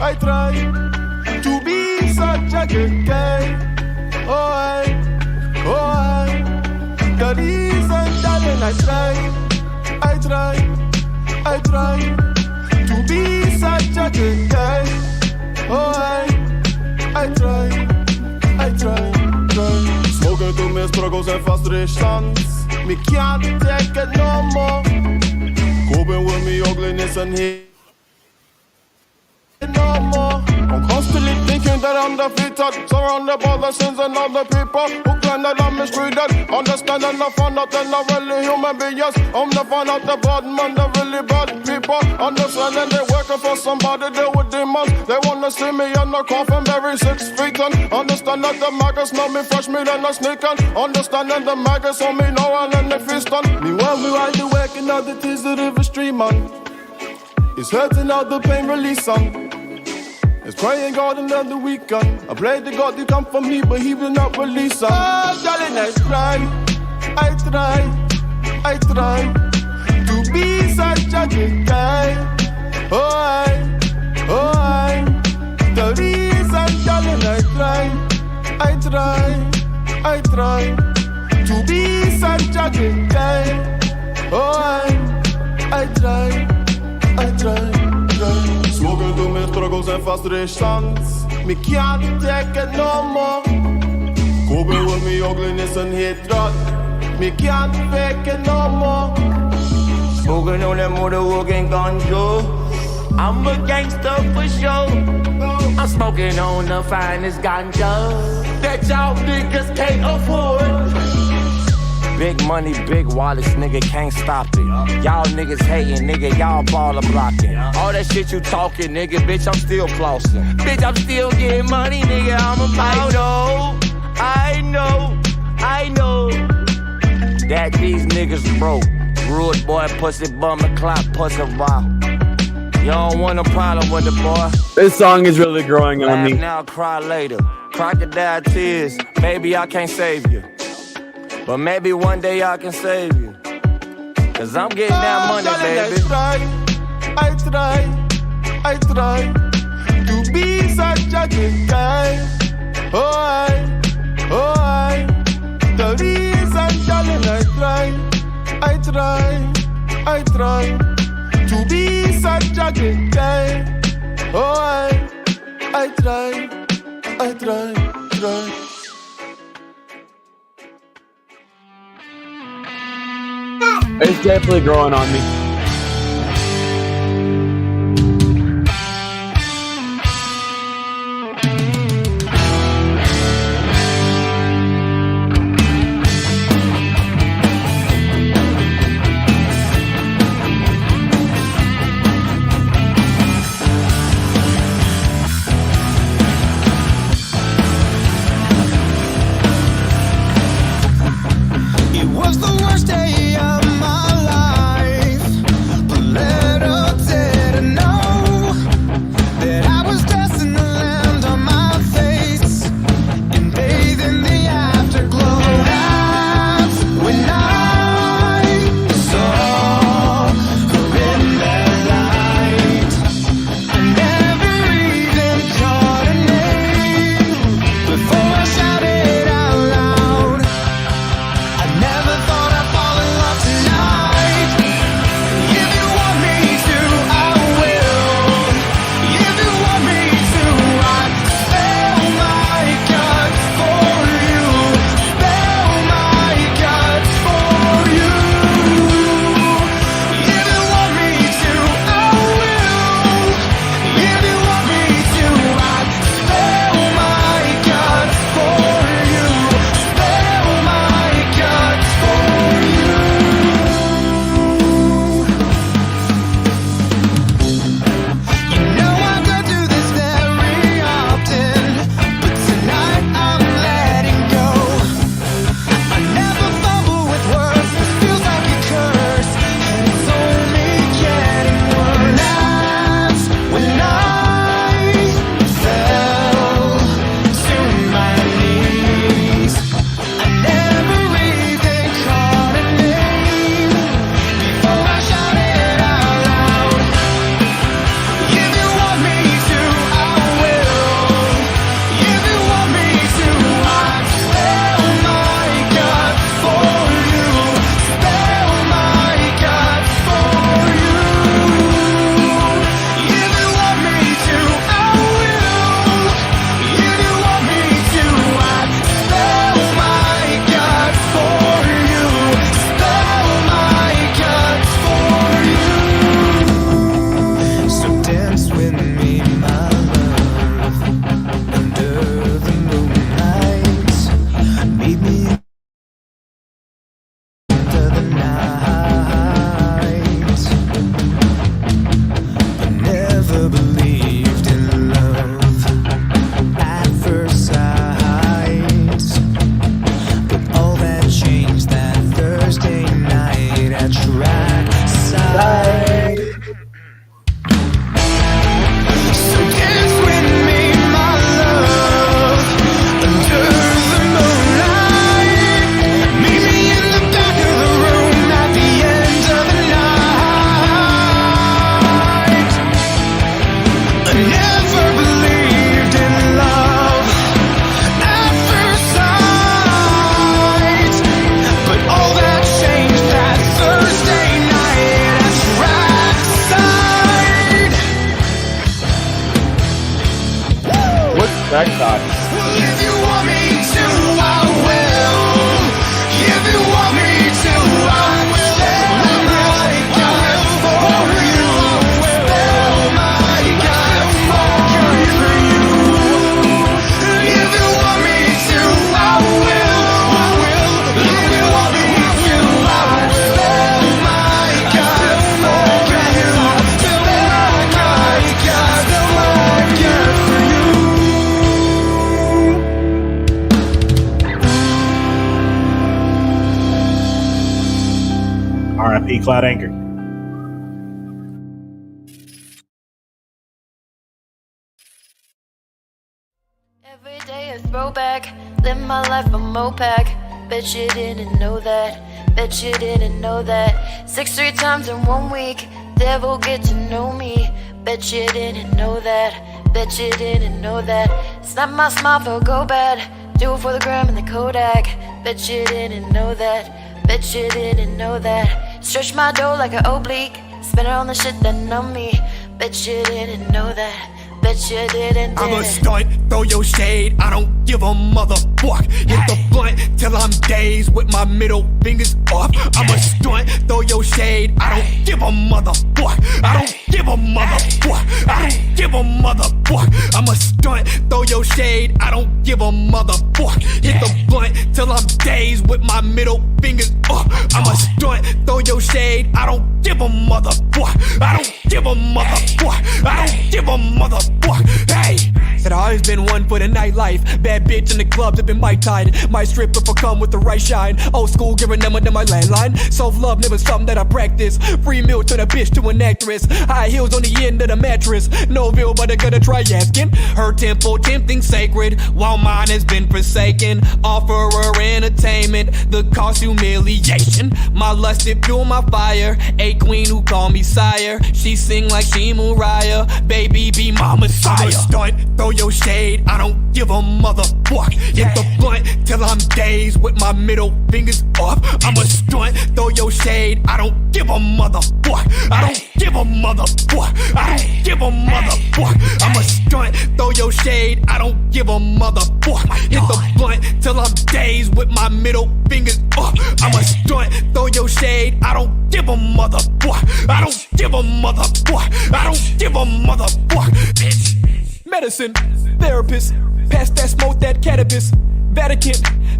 I try to be such a good guy. Oh, the reason, darling, I try to be such a good guy. Oh, I try. Smoking through my struggles and frustrations. Me can't take it no more. Coping with me ugliness and hate no more. I'm constantly thinking that I'm defeated, surrounded by the sins and other people who claim that I'm mistreated. Understanding I found out they're not really human beings. I'm the fan of the bad man, the really bad people. Understanding they're working for somebody, they with demons. They wanna see me in the coffin, buried 6 feet in. Understand that the maggots know me fresh meat and a sneaking. Understanding the maggots on me now and then they feast on. Meanwhile we ride the working out the tears of the river stream on. It's hurting out the pain release on. It's praying God another weekend. I pray to God to come for me, but He will not release us. Oh, darling, I try to be such a good guy. Oh, I. The reason, darling, I try to be such a good guy. Oh, I try. Smoking through my struggles and frustrations. Me can't take it no more. Coping with me ugliness and hatred. Me can't fake it no more. Smoking on that motorwalking ganja. I'm a gangster for sure. I'm smoking on the finest ganja that y'all niggas can't afford. Big money, big wallets, nigga, can't stop it. Y'all niggas hating, nigga, y'all baller blocking. All that shit you talking, nigga, bitch, I'm still flossing. Bitch, I'm still getting money, nigga, I'm about. I know that these niggas broke. Rude boy, pussy bum, and clock, pussy rock. You don't want a problem with the boy. This song is really growing on me. Laugh now, cry later. Crocodile tears, maybe I can't save you. But maybe one day I can save you. Cause I'm getting that money, baby. I try to be such a good guy. Oh, I. The reason, darling, I try to be such a good guy. Oh, I try. It's definitely growing on me. It was the worst day of my life. trackside. If you want me to, I will. If you want me to, I will. Oh my God, for you. Oh my God, for you. If you want me to, I will. If you want me to, I will. Oh my God, for you. Oh my God, for you. R.I.P. Cloud Anchor. Every day a throwback, live my life a Mopac. Bet you didn't know that, bet you didn't know that. 6 3 times in 1 week, devil get to know me. Bet you didn't know that, bet you didn't know that. Snap my smile for go bad, do it for the gram and the Kodak. Bet you didn't know that, bet you didn't know that. Stretch my dough like an oblique, spin it on the shit that numb me. Bet you didn't know that. Bet you didn't. I'm a stunt, throw your shade, I don't give a motherfuck. Hit the blunt till I'm dazed with my middle fingers up. I'm a stunt, throw your shade, I don't give a motherfuck. I don't give a motherfuck. I don't give a motherfuck. I'm a stunt, throw your shade, I don't give a motherfuck. Hit the blunt till I'm dazed with my middle fingers up. I'm a stunt, throw your shade, I don't give a motherfuck. I don't give a motherfuck. I don't give a motherfuck. Hey, said I always been one for the nightlife. Bad bitch in the club, dipping my tide. My strip if I come with the right shine. Old school, giving them under my landline. Self-love, never something that I practice. Free meal, turn a bitch to an actress. High heels on the end of the mattress. No bill, but I gotta try asking. Her temple, tempting sacred, while mine has been forsaken. Offer her entertainment, the cost humiliation. My lust, it fuel my fire. A queen who call me sire. She sing like she Mariah. Baby, be my messiah. I'm a stunt, throw your shade, I don't give a motherfuck. Hit the blunt till I'm dazed with my middle fingers up. I'm a stunt, throw your shade, I don't give a motherfuck. I don't give a motherfuck. I don't give a motherfuck. I'm a stunt, throw your shade, I don't give a motherfuck. Hit the blunt till I'm dazed with my middle fingers up. I'm a stunt, throw your shade, I don't give a motherfuck. I don't give a motherfuck. I don't give a motherfuck. Bitch. Medicine, therapist, pass that smoke, that cannabis. Vatican,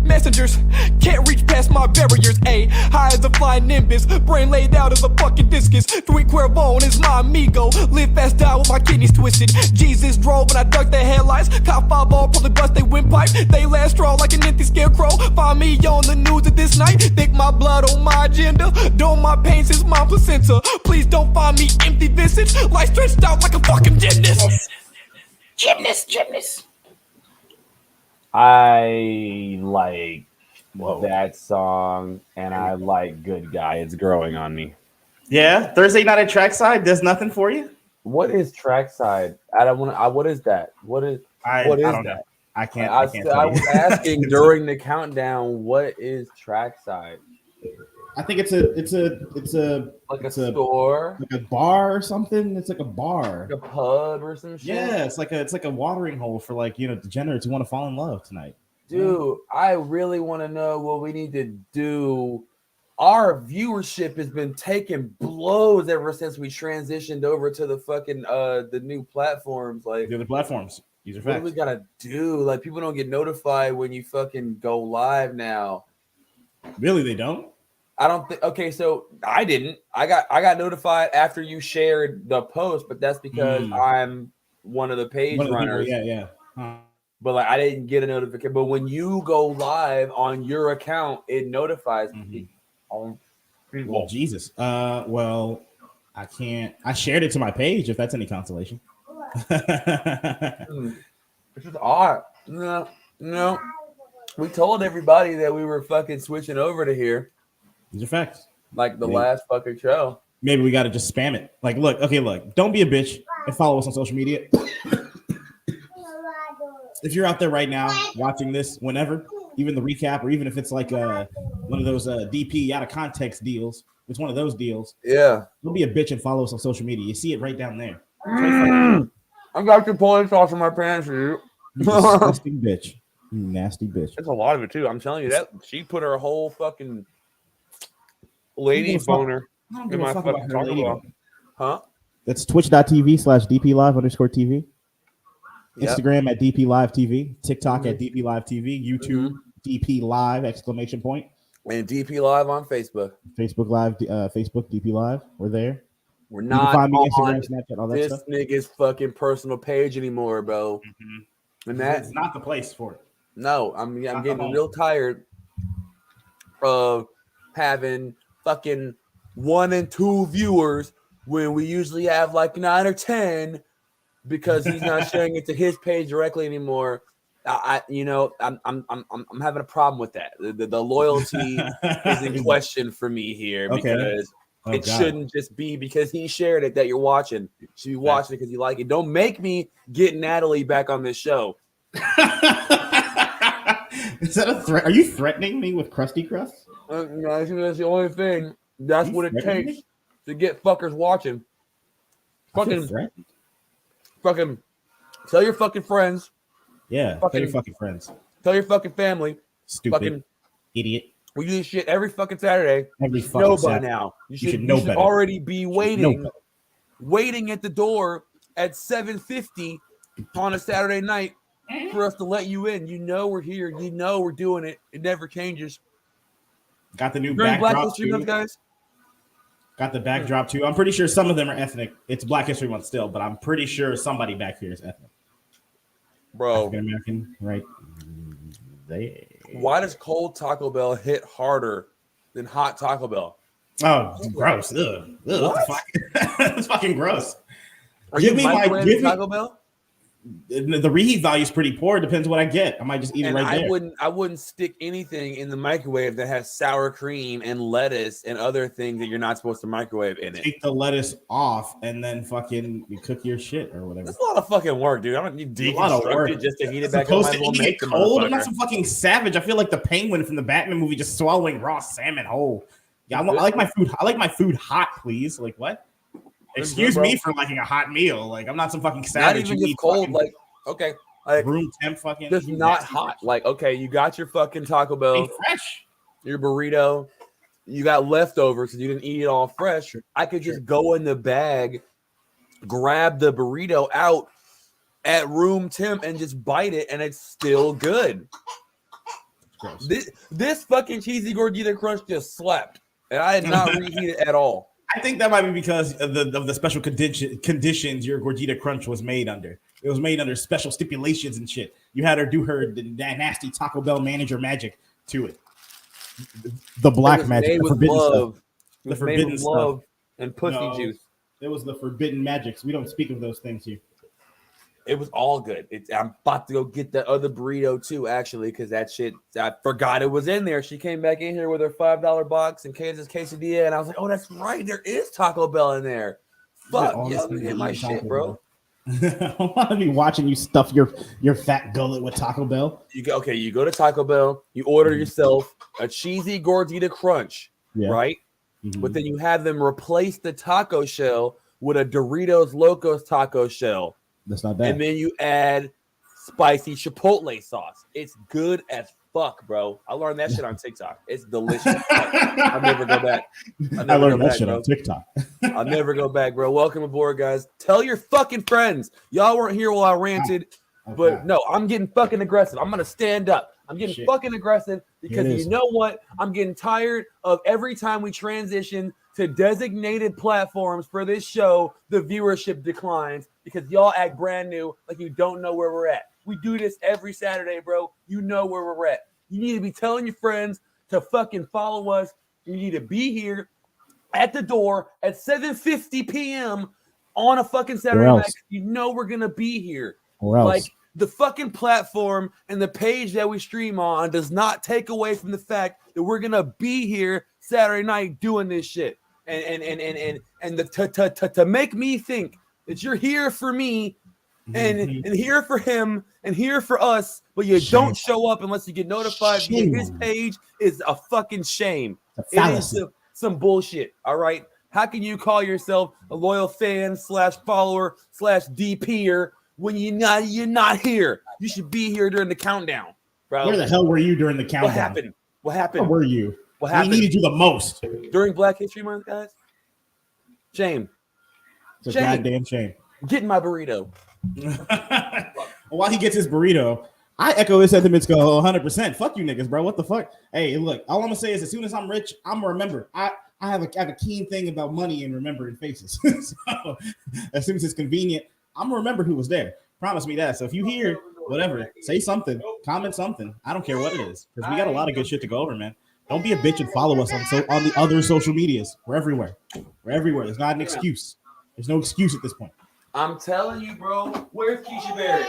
messengers, can't reach past my barriers. Ayy, high as a flying nimbus, brain laid out as a fucking discus. Three Cuervone is my amigo, live fast, die with my kidneys twisted. Jesus drove and I ducked their headlights. Cop 5 ball, probably bust they windpipe. They last straw like an empty scarecrow. Find me on the news at this night. Think my blood on my agenda. Don't my pains is my placenta. Please don't find me empty visage. Life stretched out like a fucking gymnast. Gymnast. I like that song, and I like Good Guy. It's growing on me. Yeah, Thursday night at Trackside does nothing for you. What is Trackside? I don't want. What is that? What is don't that? know. I can't. I tell you. was asking during the countdown. What is Trackside? I think it's a Like a store, like a bar or something. It's like a bar, like a pub or some shit. Yeah, it's like a watering hole for degenerates who want to fall in love tonight. Dude, I really want to know what we need to do. Our viewership has been taking blows ever since we transitioned over to the fucking the new platforms. Like The other platforms. These are what facts. do we gotta do? Like people don't get notified when you fucking go live now. Really, they don't? I don't think. Okay, so I didn't. I got notified after you shared the post, but that's because I'm one of the page runners. Yeah. Huh. But like I didn't get a notification. But when you go live on your account, it notifies me. Well, Jesus. Well, I can't. I shared it to my page. If that's any consolation. It's just odd. No. We told everybody that we were fucking switching over to here. These are facts. Like the last fucking show. Maybe we got to just spam it. Like, look. Don't be a bitch and follow us on social media. If you're out there right now watching this, whenever, even the recap, or even if it's like one of those DP out of context deals, it's one of those deals. Yeah. Don't be a bitch and follow us on social media. You see it right down there. I got your points off of my pants for you. You disgusting bitch. You nasty bitch. That's a lot of it too. I'm telling you that she put her whole fucking lady give a fuck. boner I don't in give a my fuck fucking about her Taco lady Bell. boner. Huh? That's twitch.tv/DPLive_TV. Yep. Instagram at DP Live TV. TikTok Mhm. at DP Live TV. YouTube DP Live ! And DP Live on Facebook. Facebook Live, Facebook DP Live. We're there. We're You can not find me on Instagram, Snapchat, all that this stuff. nigga's fucking personal page anymore, bro. And that It's not the place for it. no, I'm Not the getting home. real tired of having fucking 1 and 2 viewers when we usually have like 9 or 10 because he's not sharing it to his page directly anymore. I'm having a problem with that. The loyalty is in question for me here Okay. because Oh, it God. shouldn't just be because he shared it that you're watching. You should be watching it because you like it. Don't make me get Natalie back on this show. Is that a threat? Are you threatening me with Krusty Krust? No, I think that's the only thing. That's You what it threatening takes me? to get fuckers watching. I feel Fucking, threatened. fucking, tell your fucking friends. Yeah, tell fucking- your fucking friends. Tell your fucking family. Stupid Fucking, idiot. we do this shit every fucking Saturday. Every You fucking know by Saturday. now. You should know better. already be know waiting, better. waiting at the door at 7:50 on a Saturday night for us to let you in. You know we're here. You know we're doing it. It never changes. Got the new During Black backdrop History Month, too. guys. Got the backdrop too. I'm pretty sure some of them are ethnic. It's Black History Month still, but I'm pretty sure somebody back here is ethnic. Bro, African American, right? There. why does cold Taco Bell hit harder than hot Taco Bell? Oh, gross. Ugh. Ugh, what the fuck? That's fucking gross. Are Give you me my- microwaving give me- Taco Bell? The reheat value is pretty poor. It depends what I get. I might just eat it And right there. I wouldn't stick anything in the microwave that has sour cream and lettuce and other things that you're not supposed to microwave in it. Take the lettuce off and then fucking you cook your shit or whatever. That's a lot of fucking work, dude. I don't need A lot of deconstruct work. it just to heat it It's back up. supposed Might to as well eat make it the cold. I'm not motherfucker. some fucking savage. I feel like the penguin from the Batman movie just swallowing raw salmon whole. Yeah, I like my food. I like my food hot, please. Like what? Excuse bro. me for liking a hot meal. Like I'm not some fucking Not savage. even who just eats cold. fucking Like, okay. Like, room temp fucking. just not hot. Like, okay, you got your fucking Taco Hey, Bell, fresh. your burrito, you got leftovers because you didn't eat it all fresh. I could just go in the bag, grab the burrito out at room temp, and just bite it, and it's still good. Gross. This fucking cheesy gordita crunch just slapped, and I did not reheat it at all. I think that might be because of the special conditions your Gordita Crunch was made under. It was made under special stipulations and shit. You had her do that nasty Taco Bell manager magic to it. The It black was magic, made the with forbidden love. stuff. It was The made forbidden with stuff. love and pussy No. juice. It was the forbidden magics. We don't speak of those things here. It was all good. I'm about to go get the other burrito too, actually, because that shit, I forgot it was in there. She came back in here with her $5 box and Kansas quesadilla, and I was like, oh, that's right. There is Taco Bell in there. Fuck, all yeah, this let me thing get my eating Taco shit, bro. Bell. I want to be watching you stuff your fat gullet with Taco Bell. You go to Taco Bell, you order Mhm. yourself a cheesy gordita crunch, Yeah. right? Mhm. But then you have them replace the taco shell with a Doritos Locos taco shell. That's not bad. And then you add spicy chipotle sauce. It's good as fuck, bro. I learned that shit on TikTok. It's delicious. I'll never go back. I learned that shit on TikTok. I'll never go back, bro. Welcome aboard, guys. Tell your fucking friends. Y'all weren't here while I ranted, but Okay. no, I'm getting fucking aggressive. I'm gonna stand up. I'm getting Shit. fucking aggressive because It is. you know what? I'm getting tired of every time we transition to designated platforms for this show, the viewership declines because y'all act brand new, like you don't know where we're at. We do this every Saturday, bro. You know where we're at. You need to be telling your friends to fucking follow us. You need to be here at the door at 7:50 p.m. on a fucking Saturday else? night. You know we're gonna be here. Or else. Like the fucking platform and the page that we stream on does not take away from the fact that we're gonna be here Saturday night doing this shit. To make me think that you're here for me and here for him and here for us, but you don't show up unless you get notified via Shame his on you. page is a fucking shame. A It is fallacy. some bullshit. All right. How can you call yourself a loyal fan / follower / DPer when you're not here. You should be here during the countdown, bro. Where the hell were you during the countdown? What happened? What happened? Where were you? What happened? We needed you the most. During Black History Month, guys? Shame. It's a goddamn shame. Getting my burrito. While he gets his burrito, I echo his sentiments. Go 100%. Fuck you niggas, bro. What the fuck? Hey, look. All I'm gonna say is, as soon as I'm rich, I'm gonna remember. I have a keen thing about money and remembering faces. So as soon as it's convenient, I'm gonna remember who was there. Promise me that. So if you hear whatever, say something, comment something. I don't care what it is, because we got a lot of good shit to go over, man. Don't be a bitch and follow us on the other social medias. We're everywhere. We're everywhere. There's not an excuse. There's no excuse at this point. I'm telling you, bro. Where's Keisha Barrett?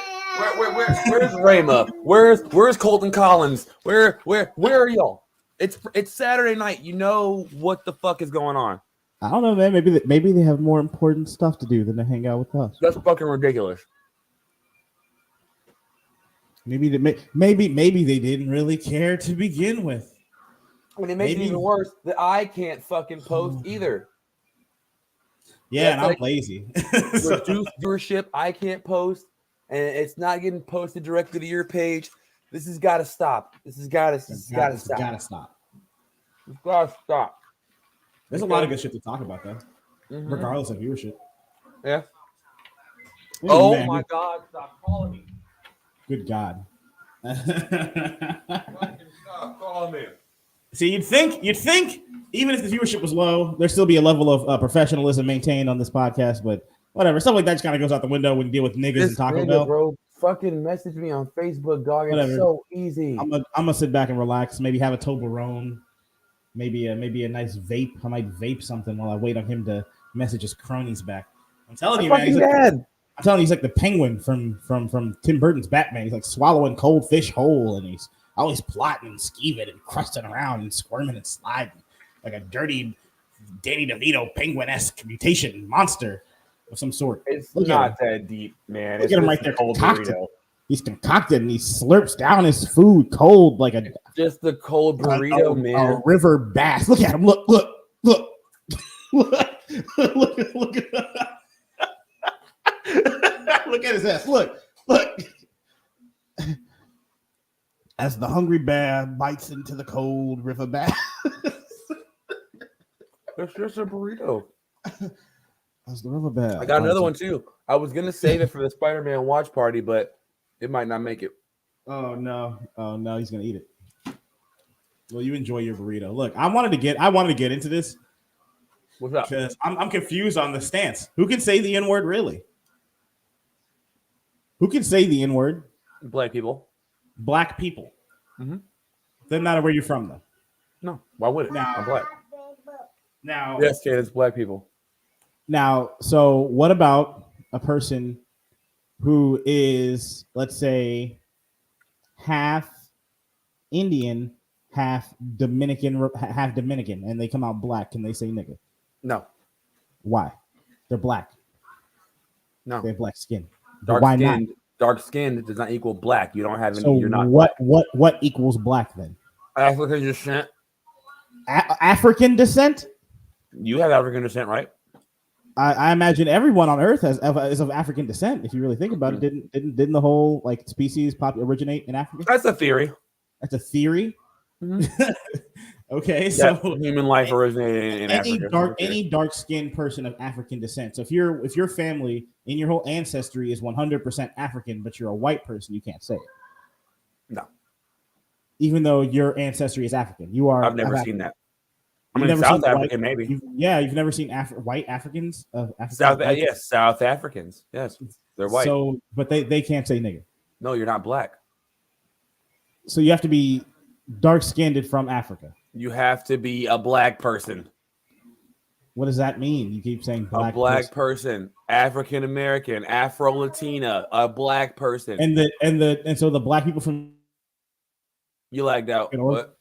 Where's Rayma? Where's Colton Collins? Where are y'all? It's Saturday night. You know what the fuck is going on. I don't know, man. Maybe they have more important stuff to do than to hang out with us. That's fucking ridiculous. Maybe they didn't really care to begin with. I mean, it makes it even worse that I can't fucking post either. Yeah, and I'm lazy. Reduce viewership. I can't post, and it's not getting posted directly to your page. This has got to stop. This has got to stop. Gotta stop. It's got to stop. There's a lot of good shit to talk about, though, regardless of viewership. Yeah. Oh man. My God! Stop calling me. Good God. Stop calling me. See, you'd think, even if the viewership was low, there'd still be a level of professionalism maintained on this podcast. But whatever, stuff like that just kind of goes out the window when you deal with niggas and Taco Bell. Bro, fucking message me on Facebook, dog. It's so easy. I'm gonna sit back and relax. Maybe have a Toblerone. Maybe a nice vape. I might vape something while I wait on him to message his cronies back. I'm telling you, man. I'm telling you, he's like the Penguin from Tim Burton's Batman. He's like swallowing cold fish whole, and he's always plotting and scheming and crusting around and squirming and sliding like a dirty Danny DeVito penguin-esque mutation monster of some sort. It's not that deep, man. Look at him right there. He's concocted and he slurps down his food cold like just the cold burrito, man. A river bass. Look at him. Look. look at his ass. Look. As the hungry bear bites into the cold river bass. That's just a burrito. As the river bear. I got another one too. I was gonna save it for the Spider-Man watch party, but it might not make it. Oh no, he's gonna eat it. Well, you enjoy your burrito. Look, I wanted to get into this. What's up? Because I'm confused on the stance. Who can say the N-word really? Who can say the N-word? Black people. Black people. Mm-hmm. Doesn't matter where you're from, though. No, why would it? I'm black. Now, yes, kid, it's black people. Now, so what about a person who is, let's say, half Indian, half Dominican, and they come out black? Can they say nigga? No. Why? They're black. No. They have black skin. Why not? Dark skin does not equal black. You don't have any. So you're not. What equals black then? African descent. African descent? You have African descent, right? I imagine everyone on Earth is of African descent. If you really think about it, didn't the whole species originate in Africa? That's a theory. That's a theory. Mm-hmm. Okay, so human life originated in Africa. Any dark skinned person of African descent. So if your family in your whole ancestry is 100% African, but you're a white person, you can't say it. No. Even though your ancestry is African, you are. I've never seen that. I mean, South African, maybe. You've never seen white Africans? Yes, South Africans. Yes, they're white. So, but they can't say nigger. No, you're not black. So you have to be dark-skinned from Africa. You have to be a black person. What does that mean? You keep saying black. A black person, African American, Afro Latina, a black person. And so the black people from you lagged out. What?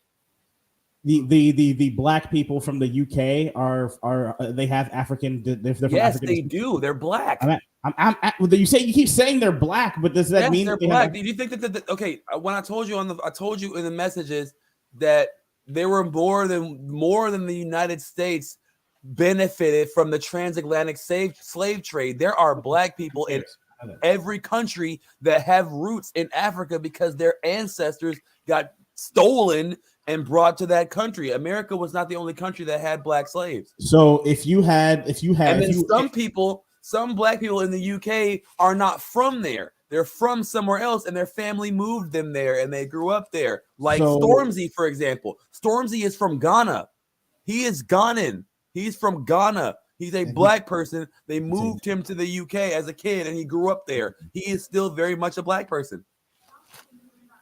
The black people from the UK are they have African? Yes, African they do. They're black. You keep saying they're black, but does that mean they're black? Do you think that okay? When I told you in the messages that they were more than the United States benefited from the transatlantic slave trade. There are black people in every country that have roots in Africa because their ancestors got stolen and brought to that country. America was not the only country that had black slaves. So if you had, and then some black people in the UK are not from there. They're from somewhere else, and their family moved them there, and they grew up there. Like Stormzy, for example. Stormzy is from Ghana. He is Ghanan. He's from Ghana. He's a black person. They moved him to the UK as a kid, and he grew up there. He is still very much a black person.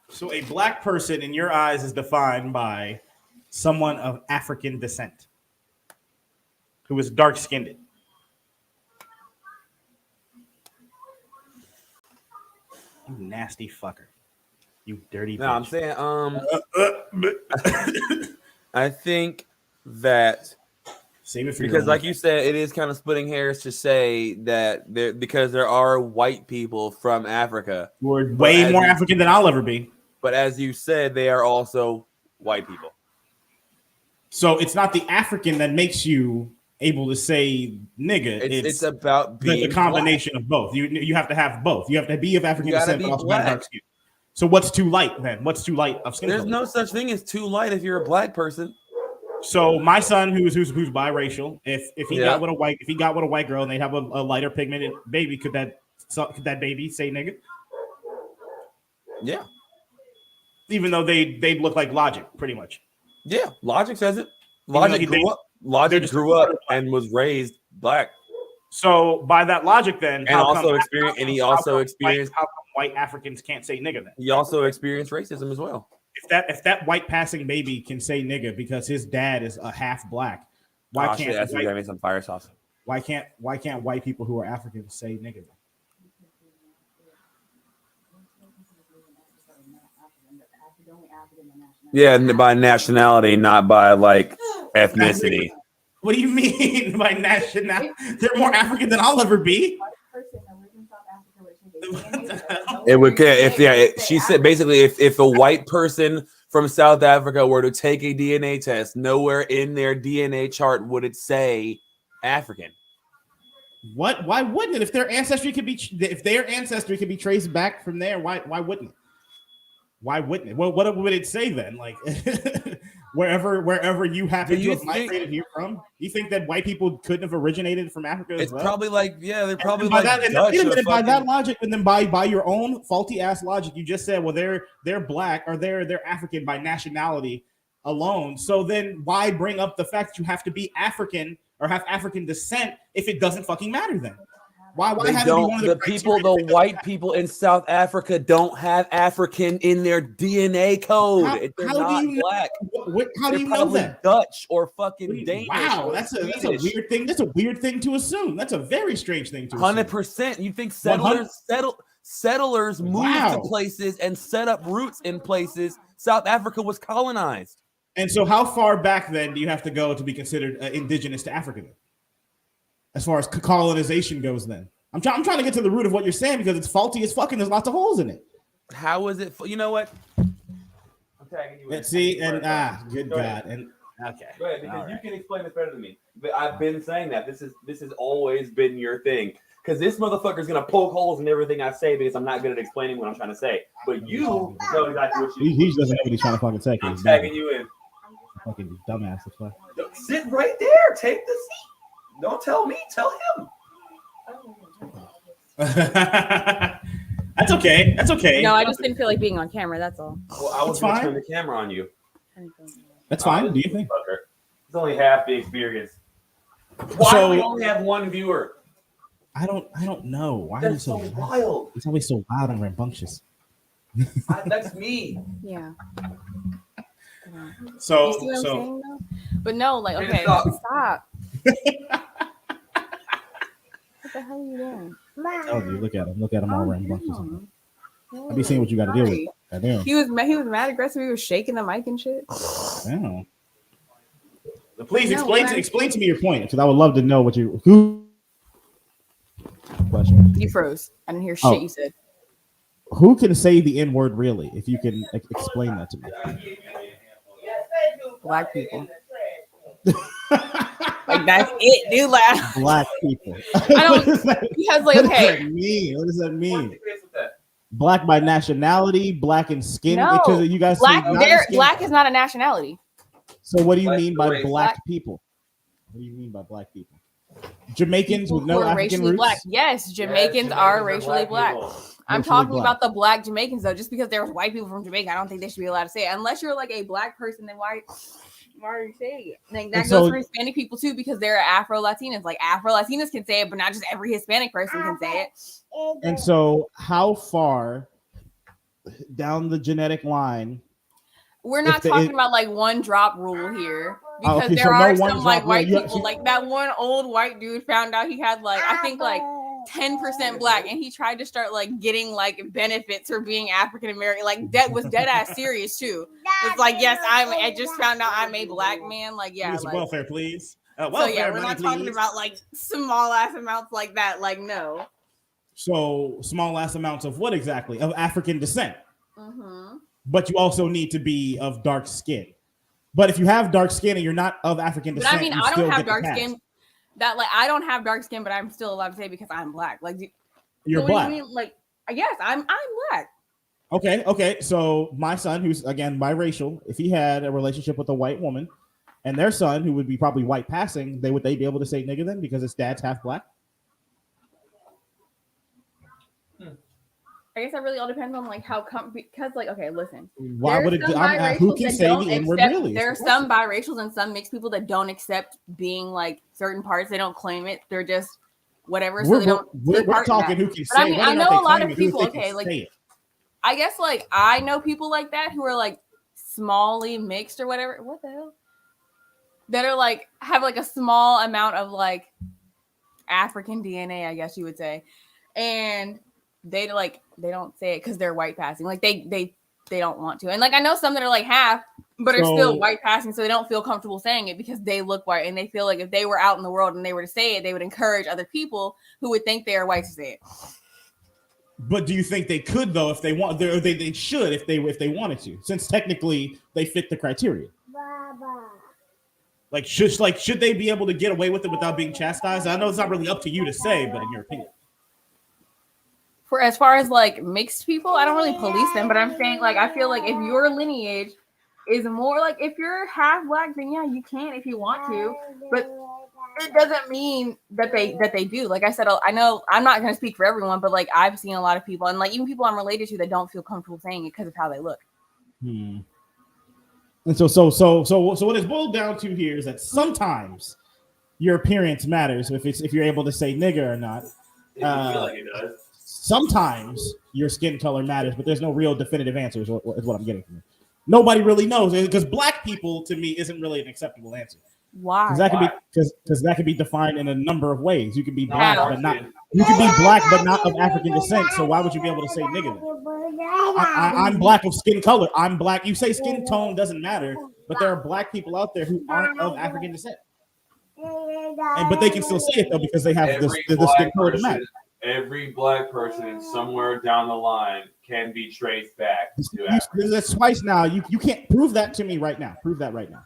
So a black person in your eyes is defined by someone of African descent who is dark-skinned. You nasty fucker. You dirty bitch. No, I'm saying I think that save it for because like you said, it is kind of splitting hairs to say that there are white people from Africa who are way more African than I'll ever be. But as you said, they are also white people. So it's not the African that makes you able to say nigga. It's about being the combination black. of both. You have to have both. You have to be of African descent, but also black. dark skin. So what's too light then? What's too light of skin? There's color? no such thing as too light if you're a black person. So my son, who's biracial, if he got with a white girl and they have a lighter pigmented baby, could that baby say nigga? Yeah. Even though they look like Logic, pretty much. Yeah, Logic says it. Logic grew up and was raised black. So by that logic, then, and also experienced how come white Africans can't say nigga? Then he also experienced racism as well. If that white passing baby can say nigga because his dad is a half black, why can't that's gonna make some fire sauce? Why can't white people who are African say nigga? Yeah, by nationality, not by like ethnicity. What do you mean by nationality? They're more African than I'll ever be. It would she said basically if a white person from South Africa were to take a DNA test, nowhere in their DNA chart would it say African. What? Why wouldn't it? If their ancestry could be traced back from there, why wouldn't it? Why wouldn't it? Well, what would it say then? Like wherever you happen to have migrated here from, you think that white people couldn't have originated from Africa as well? It's probably like they're probably by like that, by that logic, and then by your own faulty ass logic, you just said, well, they're black or they're African by nationality alone. So then why bring up the fact that you have to be African or have African descent if it doesn't fucking matter then? Why have it be one of the white people in South Africa don't have African in their DNA code. They're not black. How do you know that? Dutch or fucking Danish. Wow, that's a weird thing. That's a weird thing to assume. That's a very strange thing to assume. 100%. You think settlers moved to places and set up roots in places. South Africa was colonized. And so how far back then do you have to go to be considered indigenous to Africa then? As far as colonization goes, then I'm trying to get to the root of what you're saying because it's faulty as fucking. There's lots of holes in it. How is it? You know what? I'm tagging you. Let's see, and good God, and okay. Go ahead, because you can explain this better than me. But I've been saying that this has always been your thing. Because this motherfucker's gonna poke holes in everything I say because I'm not good at explaining what I'm trying to say. But you know exactly what you. He doesn't know what he's trying to fucking say. I'm tagging you in. Fucking dumbass. That's why. Sit right there. Take the seat. Don't tell me, tell him. That's okay. That's okay. No, I just didn't feel like being on camera. That's all. Well, I was going to turn the camera on you. That's fine. Do you think? It's only half the experience. Why do we only have one viewer? I don't know. Why are you so wild? It's always so loud and rambunctious. That's me. Yeah. So, you see what I'm saying, though? But no, like, okay, stop. What the hell are you doing? Oh, you look at him. Look at him all rambunctious. I be seeing what you got to deal with. Goddamn. He was mad aggressive. He was shaking the mic and shit. Damn. Please explain to me your point, because I would love to know who. Question. You froze. I didn't hear shit you said. Who can say the N word really? If you can explain that to me. Black people. Like that's it, dude. Like Black people. I don't What does that- because like what does that okay, mean? What does that mean? Black by nationality, black in skin. no, Because you guys black. see not in There, skin black color. is not a nationality. So what do you mean by race. black people? What do you mean by black people? Jamaicans with Who no are African racially roots. black. Yes, Jamaicans are racially black. I'm Racially talking black. about the black Jamaicans though. Just because there's white people from Jamaica, I don't think they should be allowed to say it. Unless you're like a black person, then why are you saying it? Like that And goes so- for Hispanic people too, because they're Afro Latinas. Like Afro Latinas can say it, but not just every Hispanic person can say it. And so, how far down the genetic line? We're not If the- talking about like one drop rule here. Because okay, there so no are one some like drop white rule. people, like that one old white dude found out he had like I think like 10% black, and he tried to start like getting like benefits for being African American. Like that was dead ass serious too. It's like yes, I just found out I'm a black man. Like yeah, Use like, welfare, please. so Welfare yeah, we're money, not talking please. about like small ass amounts like that. Like no. So small ass amounts of what exactly? Of African descent. Mm-hmm. But you also need to be of dark skin. But if you have dark skin and you're not of African But descent, I mean, you I still don't have get the dark pass. skin. That like I don't have dark skin, but I'm still allowed to say because I'm black. Like You're so black. What do you mean? Like yes, I'm black. Okay. So my son, who's again biracial, if he had a relationship with a white woman, and their son, who would be probably white passing, would they be able to say nigga then because his dad's half black? I guess that really all depends on like how come because like okay, listen. Why There's would it? some Who biracials can that say don't the N word accept- really? There are some biracials and some mixed people that don't accept being like certain parts. They don't claim it. They're just whatever. So they don't. We're take part in talking that. who can But say. I mean, whether I or not know they a lot claim of it, who people. they can Okay, like say it. I guess like I know people like that who are like smally mixed or whatever. What the hell? That are like have like a small amount of like African DNA, I guess you would say, and they don't say it because they're white passing. Like they don't want to. And like I know some that are like half, but are still So- white passing, so they don't feel comfortable saying it because they look white and they feel like if they were out in the world and they were to say it, they would encourage other people who would think they are white to say it. But do you think they could though if they want? They should if they wanted to, since technically they fit the criteria. Like should they be able to get away with it without being chastised? I know it's not really up to you to say, but in your opinion. For as far as like mixed people, I don't really police them, but I'm saying like I feel like if your lineage is more like if you're half black, then yeah, you can if you want to, but it doesn't mean that they do. Like I said, I know I'm not going to speak for everyone, but like I've seen a lot of people and like even people I'm related to that don't feel comfortable saying it because of how they look. And so what it's boiled down to here is that sometimes your appearance matters if you're able to say nigger or not. I feel like it does. Sometimes your skin color matters, but there's no real definitive answer is what I'm getting from it. Nobody really knows because black people to me isn't really an acceptable answer. Why? Because that can be defined in a number of ways. You can be black, How? but not. You can be black, but not of African descent. So why would you be able to say nigga then? I'm black of skin color. I'm black. You say skin tone doesn't matter, but there are black people out there who aren't of African descent, but they can still say it though because they have the skin color to match. Every black person somewhere down the line can be traced back to Africa. That's twice now. You can't prove that to me right now. Prove that right now.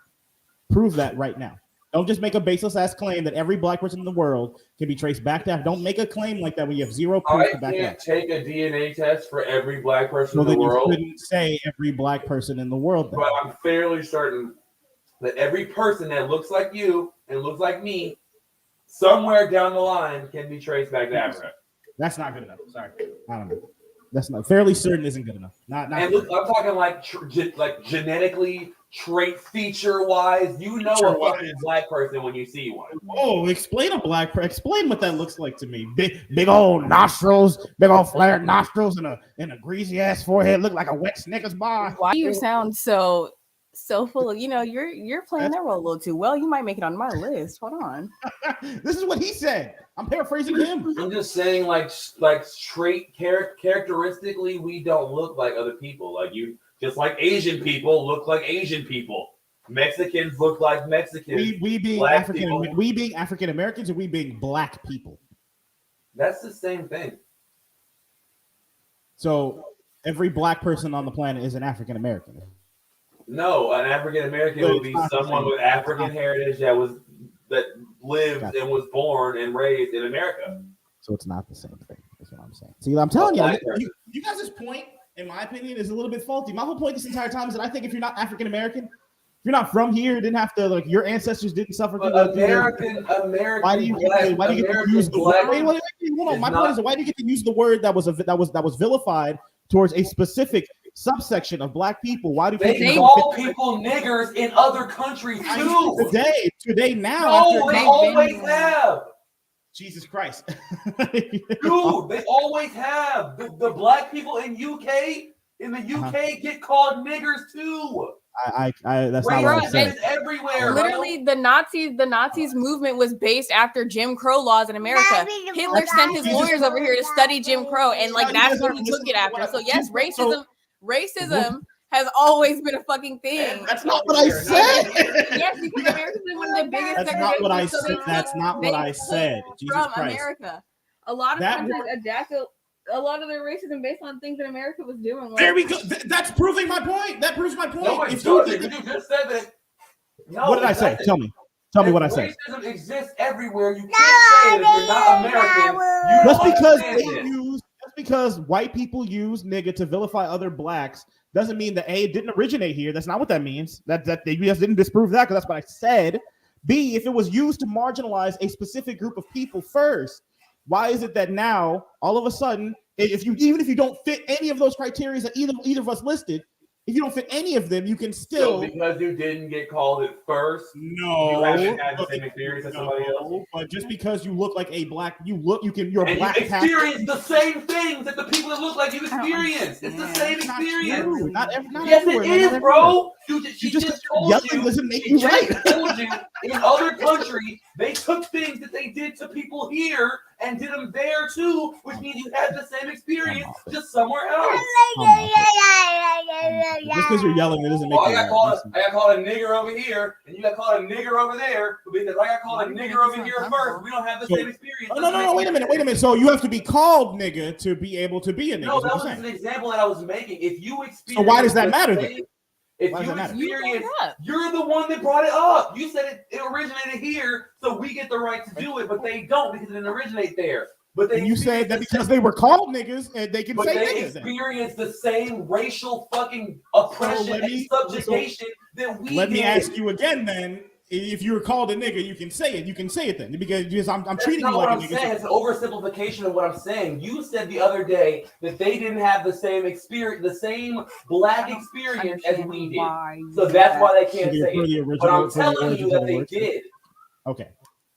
Prove that right now. Don't just make a baseless ass claim that every black person in the world can be traced back to Africa. Don't make a claim like that when you have zero proof I to back it can't up. take a DNA test for every black person So in the then you world, couldn't say every black person in the world. Then. but I'm fairly certain that every person that looks like you and looks like me, somewhere down the line, can be traced back to Africa. That's not good enough. Sorry, I don't know. That's not fairly certain isn't good enough. Not. And look, I'm talking like like genetically, trait feature wise. You know a fucking black person when you see one. Oh, explain what that looks like to me. Big old nostrils, big old flared nostrils, and a greasy ass forehead. Look like a wet Snickers bar. Why do you sound so full of you're playing that role a little too well. You might make it on my list. Hold on. This is what he said. I'm paraphrasing him. I'm just saying, like trait characteristically, we don't look like other people. Like you, just like Asian people look like Asian people. Mexicans look like Mexicans. We being Black African, people. we being African Americans, or we being black people. That's the same thing. So every black person on the planet is an African American. No, an African American would be someone with African heritage that lived Gotcha. and was born and raised in America. So it's not the same thing. That's what I'm saying. See, I'm telling you, Black person. You guys' point, in my opinion, is a little bit faulty. My whole point this entire time is that I think if you're not African American, if you're not from here, didn't have to like your ancestors didn't suffer through But the American, why do you get to use the word? Wait, hold on. is My not- point is, why do you get to use the word that was vilified towards a specific subsection of black people? Why do They people call people niggers in other countries too. today now? No, after- they always have. Jesus Christ. Dude, they always have. The black people in the UK get called niggers too. I that's not what I Racism said. is everywhere. Literally, the Nazis movement was based after Jim Crow laws in America. Hitler sent his lawyers over here to study Jim Crow, and like that's what he took it after. So yes, racism has always been a fucking thing. That's not what I said. Yes, because America's been one of the biggest. That's not what I segregationists, so said. they That's took- not they what I took said. Jesus from Christ. America. A lot of That countries adapted a lot of their racism based on things that America was doing. Like, There we go. That's proving my point. That proves my point. No, it If you doesn't. think- You just said that. No, what did I it say? doesn't. Tell me. Tell me what I said. Racism exists everywhere. You can't say it if you're not American. You Just don't because understand it. just because white people use nigga to vilify other blacks doesn't mean that A, it didn't originate here. That's not what that means. That they just didn't disprove that because that's what I said. B, if it was used to marginalize a specific group of people first, why is it that now all of a sudden, even if you don't fit any of those criteria that either of us listed, if you don't fit any of them, you can still. So because you didn't get called it first, No, you haven't had the same experience as somebody else. But just because you look like a black, you're a And black you experience the same things that the people that look like you experience. It's the same experience. Not Yes, everywhere, it man, is, not bro. She just just told yelling you. doesn't make She you just right. told you in other countries they took things that they did to people here and did them there too, which means you had the same experience just somewhere else. Just because you're yelling, it doesn't make Oh, you I right. got called a nigger over here, and you got called a nigger over there, because I got called a nigger over here first. We don't have the same experience. No, wait a minute. So you have to be called nigga to be able to be a nigga. No, is what that you're was saying. just an example that I was making. If you experience, So why does that matter then? If Why does you that matter? experience, you're the one that brought it up. You said it originated here, so we get the right to do it, but they don't because it didn't originate there. But they And you said that because they were called niggas and they can But say they niggas. then. experience the same racial fucking oppression let me- and subjugation that we Let me did. ask you again then. If you were called a nigga, you can say it. You can say it then because I'm That's treating not you what like I'm a nigga. saying. It's an oversimplification of what I'm saying. You said the other day that they didn't have the same experience, the same black experience as we did. So that's why they can't say it. But I'm telling you that they did. Okay,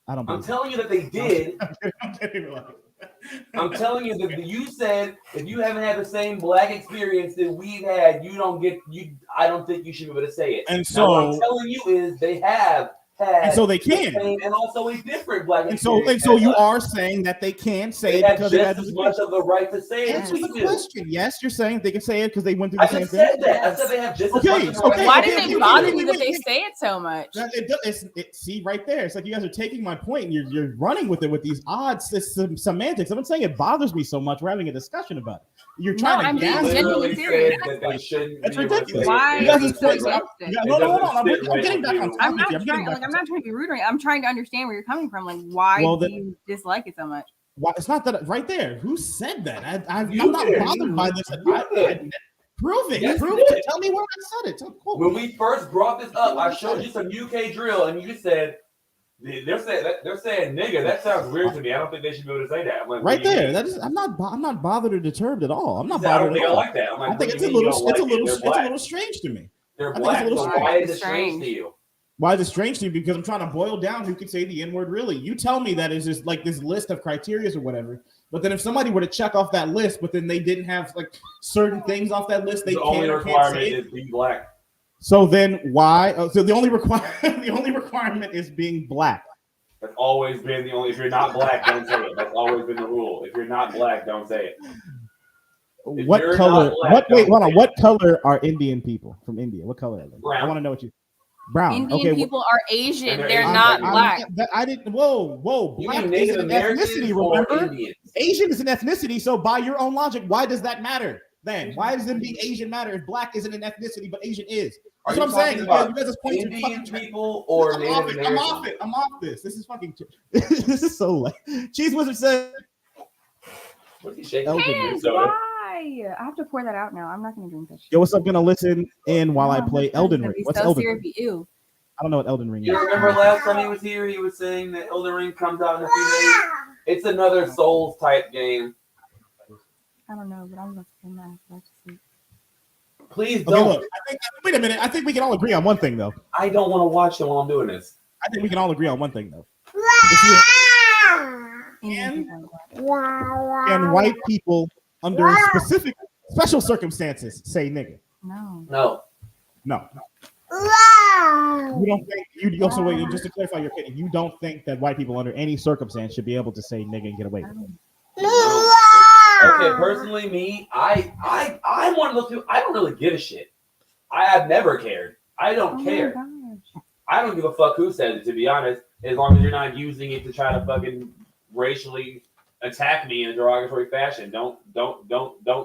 I don't. I'm believe telling you that they did. I'm kidding. I'm telling you that you said if you haven't had the same black experience that we've had, you don't get you. I don't think you should be able to say it. And Now, so what I'm telling you is they have had, And so they the can. same and also a different black And so experience. you are saying that they can say They it have because just they had as this much of the right to say it as Answer we the do. question. Yes, you're saying they can say it because they went through I the same just thing. said that. I said they have just as Okay, much of the okay. right. Why okay, did okay, it bother wait, you that wait, they wait. say it so much? See right there. It's like you guys are taking my point and you're running with it with these odd semantics. I'm not saying it bothers me so much. We're having a discussion about it. You're trying I'm to being gas genuinely me. serious. That they shouldn't That's be able to ridiculous. say it. Why You guys are you are so saying- against it? Yeah, no, hold on. I'm doesn't sit getting right back on with topic. I'm not here. I'm getting trying. back I'm on not trying to be rude. I'm trying to understand where you're coming from. Like, why Well, do you dislike it so much? Why, it's not that right there. Who said that? I'm You not did. bothered by this. You did. Prove it. Yes, Prove you it. did. Tell me where I said it. Cool. When we first brought this up, I showed you some UK drill, and you said they're saying nigga. That sounds weird to me. I don't think they should be able to say that. I'm like, Right what do you there. mean? That is. I'm not bothered or disturbed at all. I'm not I don't bothered think at I all. like that. I'm like, I think what it's do a you mean little. you It's a don't like little. it? It's a little strange to me. They're I think it's a black. little So strange. why is it Strange. strange to you? Why is it strange to you? Because I'm trying to boil down who can say the N-word really. You tell me that is just like this list of criteria or whatever. But then if somebody were to check off that list, but then they didn't have like certain things off that list, they The can only or can't requirement say it. is be black. So then why? So the only requirement is being black. That's always been the only. If you're not black, don't say it. That's always been the rule. If you're not black, don't say it. If What you're color? not black, What? Wait, don't hold say on. it. What color are Indian people from India? What color are they? Brown. I want to know what you. Brown. Indian okay. people are Asian. And they're They're Asian. not I'm- black. I didn't. Whoa. You Black mean is Native an Americans ethnicity. or Remember, Indians? Asian is an ethnicity. So by your own logic, why does that matter? Then why does it be Asian matter if black isn't an ethnicity but Asian is? Are That's what you I'm saying. talking about You guys just point to Indian fucking people or Native I'm Americans? off it. I'm off this. This is fucking. This is so late. Cheese Wizard said. What's he shaking? Elden Hey, Ring soda. why? I have to pour that out now. I'm not gonna drink that shit. Yo, what's up? Gonna listen in while I play Elden Ring. What's so Elden Ring? syrupy. Ew. I don't know what Elden Ring is. You remember last time he was here, he was saying that Elden Ring comes out in a few days. It's another Souls type game. I don't know, but I'm gonna spend that. Please Okay, don't. look. Wait a minute. I think we can all agree on one thing, though. I don't want to watch it while I'm doing this. I think we can all agree on one thing, though. Can white people, under special circumstances, say nigga? No. No. No. You don't think you also wait? Just to clarify your opinion, you don't think that white people, under any circumstance, should be able to say nigga and get away with it? No. Okay, personally, me, I'm one of those people. I don't really give a shit. I have never cared. I don't care. I don't give a fuck who says it, to be honest, as long as you're not using it to try to fucking racially attack me in a derogatory fashion. Don't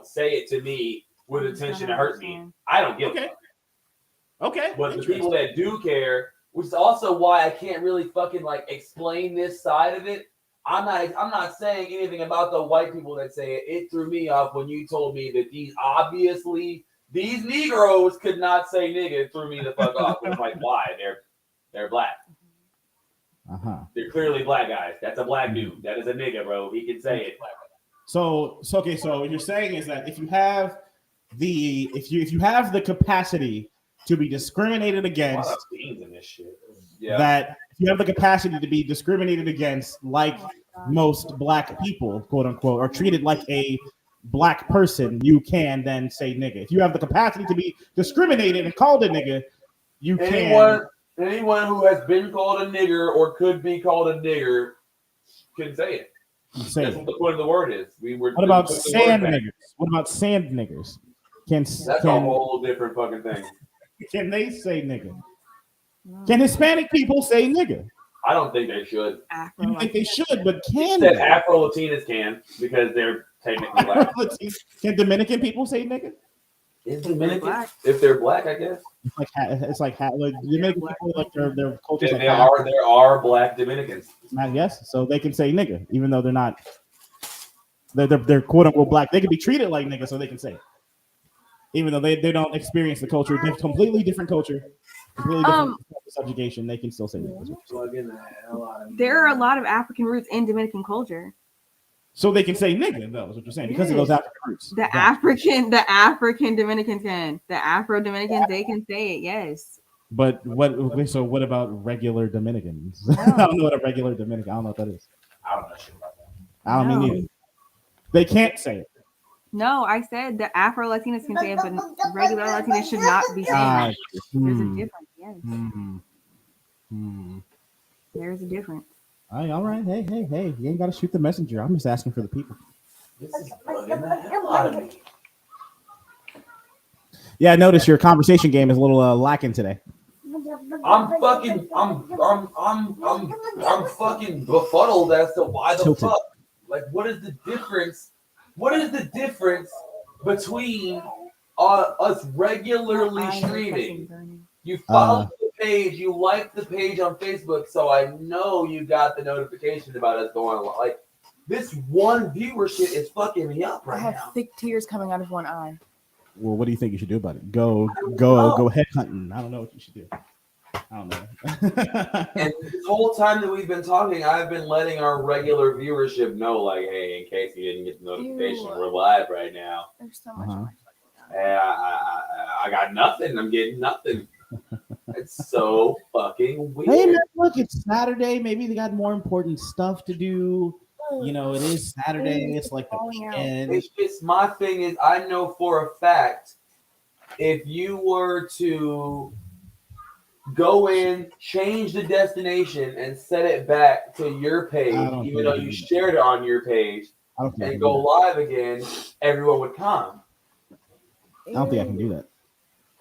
say it to me with intention to hurt me. I don't give a fuck. Okay. But the people that do care, which is also why I can't really fucking like explain this side of it. I'm not saying anything about the white people that say it. It threw me off when you told me that these Negroes could not say nigga. It threw me the fuck off. It's like, why? They're black. They're clearly black guys. That's a black dude. That is a nigga, bro. He can say it. So okay. So what you're saying is that if you have the capacity to be discriminated against, in this shit. Yeah. that if you have the capacity to be discriminated against, like most black people, quote unquote, or treated like a black person, you can then say nigga. If you have the capacity to be discriminated and called a nigga, you can. Anyone who has been called a nigger or could be called a nigger can say it. That's what the point of the word is. What about sand niggers? What about sand niggers? That's a whole different fucking thing. Can they say nigga? Can Hispanic people say nigga? I don't think they should. You don't think they should, but can That they? Afro-Latinas can because they're technically black. Can Dominican people say nigga? Is Dominican? If they're black, I guess. It's like Dominican people, like their cultures. There are black Dominicans. Yes, so they can say nigga, even though they're not. They're quote unquote black. They can be treated like nigga, so they can say it. Even though they don't experience the culture, completely different culture, completely different subjugation, they can still say nigga. There are a lot of African roots in Dominican culture. So they can say nigga, though, is what you're saying, because of those African roots. The African Dominicans can. The Afro Dominicans, they can say it, yes. But what about regular Dominicans? I don't know what a regular Dominican, I don't know what that is. I don't know shit about that. I don't mean either. They can't say it. No, I said the Afro Latinas can say it, but regular Latinas should not be saying it. There's a difference, yes. There's a difference. All right. Hey. You ain't got to shoot the messenger. I'm just asking for the people. This is bugging the hell out of me. Yeah, I noticed your conversation game is a little lacking today. I'm fucking befuddled as to why the Tilted. fuck. Like, what is the difference? What is the difference between us regularly streaming? You follow the page, you like the page on Facebook, so I know you got the notification about us going on. Like, this one viewership is fucking me up right now. I have thick tears coming out of one eye. Well, what do you think you should do about it? Go head hunting. I don't know what you should do. I don't know. And this whole time that we've been talking, I've been letting our regular viewership know, like, hey, in case you didn't get the notification, we're live right now. There's so much. I got nothing. I'm getting nothing. It's so fucking weird. Hey, man, look, it's Saturday. Maybe they got more important stuff to do. You know, it is Saturday. It's like the weekend. It's just, my thing is, I know for a fact, if you were to go in, change the destination, and set it back to your page, even though you shared it on your page, and go live again, everyone would come. I don't think I can do that.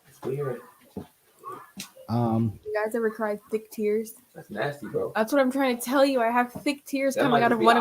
It's weird. You guys ever cried thick tears? That's nasty, bro. That's what I'm trying to tell you. I have thick tears That coming might out of be one